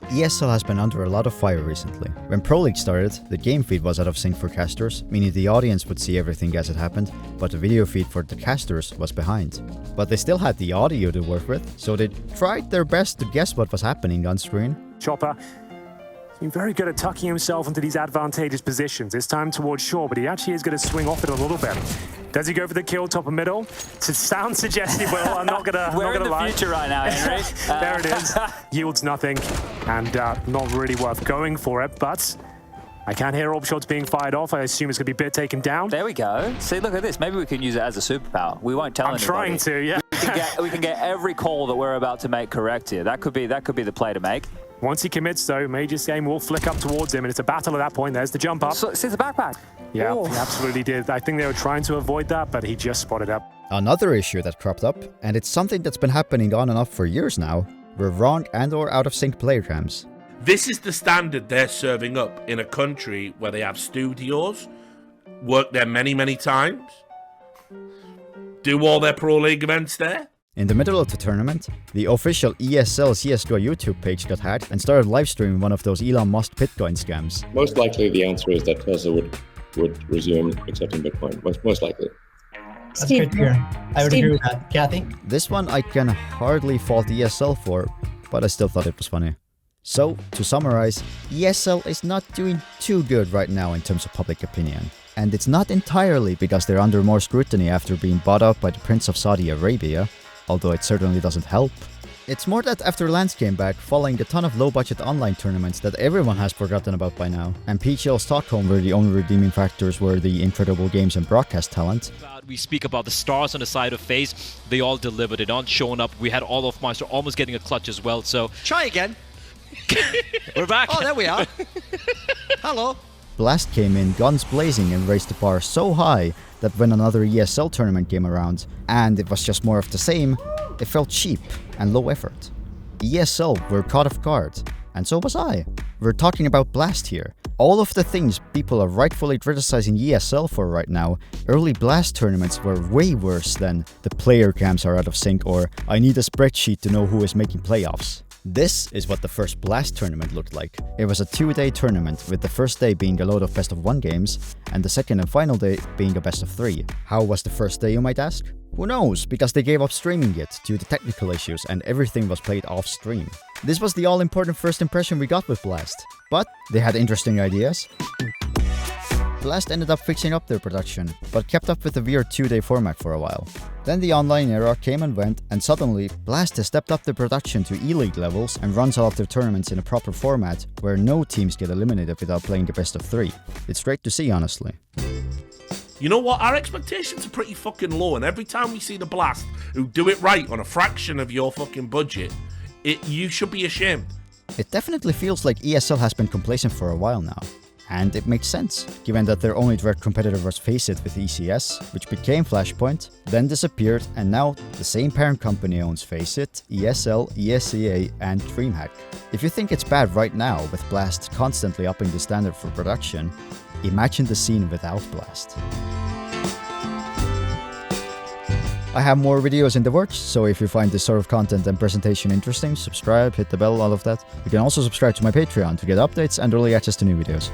ESL has been under a lot of fire recently. When Pro League started, the game feed was out of sync for casters, meaning the audience would see everything as it happened, but the video feed for the casters was behind. But they still had the audio to work with, so they tried their best to guess what was happening on screen. Chopper, he's been very good at tucking himself into these advantageous positions. This time towards shore, but he actually is going to swing off it a little bit. Does he go for the kill top and middle? It sounds suggestive, Will. I'm not gonna lie. We're in the future right now, Henry. There it is. Yields nothing, and not really worth going for it, but I can't hear orb shots being fired off. I assume it's going to be bit taken down. There we go. See, look at this. Maybe we can use it as a superpower. We won't tell anybody. I'm trying to, yeah. We can get every call that we're about to make correct here. That could be the play to make. Once he commits, though, Mage's aim will flick up towards him, and it's a battle at that point. There's the jump up. So, see the backpack. Yeah, Oh. he absolutely did. I think they were trying to avoid that, but he just spotted up. Another issue that cropped up, and it's something that's been happening on and off for years now, were wrong and or out of sync player cams. This is the standard they're serving up in a country where they have studios, work there many, many times, do all their Pro League events there. In the middle of the tournament, the official ESL CSGO YouTube page got hacked and started live streaming one of those Elon Musk Bitcoin scams. Most likely the answer is that Tesla would resume accepting Bitcoin. Most likely. That's great to hear. I would agree with that. Kathy? This one I can hardly fault ESL for, but I still thought it was funny. So, to summarize, ESL is not doing too good right now in terms of public opinion. And it's not entirely because they're under more scrutiny after being bought out by the Prince of Saudi Arabia, although it certainly doesn't help. It's more that after Lance came back, following a ton of low-budget online tournaments that everyone has forgotten about by now, and PGL Stockholm where the only redeeming factors were the incredible games and broadcast talent. We speak about the stars on the side of FaZe. They all delivered it on showing up. We had Olofmeister almost getting a clutch as well, so... Try again. We're back. Oh, there we are. Hello. Blast came in guns blazing and raised the bar so high that when another ESL tournament came around, and it was just more of the same, it felt cheap and low effort. ESL were caught off guard, and so was I. We're talking about Blast here. All of the things people are rightfully criticizing ESL for right now, early Blast tournaments were way worse than the player cams are out of sync or I need a spreadsheet to know who is making playoffs. This is what the first Blast tournament looked like. It was a 2-day tournament, with the first day being a load of best of 1 games, and the second and final day being a best of 3. How was the first day, you might ask? Who knows, because they gave up streaming it due to technical issues and everything was played off stream. This was the all-important first impression we got with Blast, but they had interesting ideas. Blast ended up fixing up their production, but kept up with the weird 2-day format for a while. Then the online era came and went, and suddenly, Blast has stepped up their production to E-League levels and runs all of their tournaments in a proper format where no teams get eliminated without playing the best of 3. It's great to see, honestly. You know what? Our expectations are pretty fucking low, and every time we see the Blast who do it right on a fraction of your fucking budget, you should be ashamed. It definitely feels like ESL has been complacent for a while now. And it makes sense, given that their only direct competitor was FACEIT with ECS, which became Flashpoint, then disappeared, and now the same parent company owns FACEIT, ESL, ESEA, and DreamHack. If you think it's bad right now, with Blast constantly upping the standard for production, imagine the scene without Blast. I have more videos in the works, so if you find this sort of content and presentation interesting, subscribe, hit the bell, all of that. You can also subscribe to my Patreon to get updates and early access to new videos.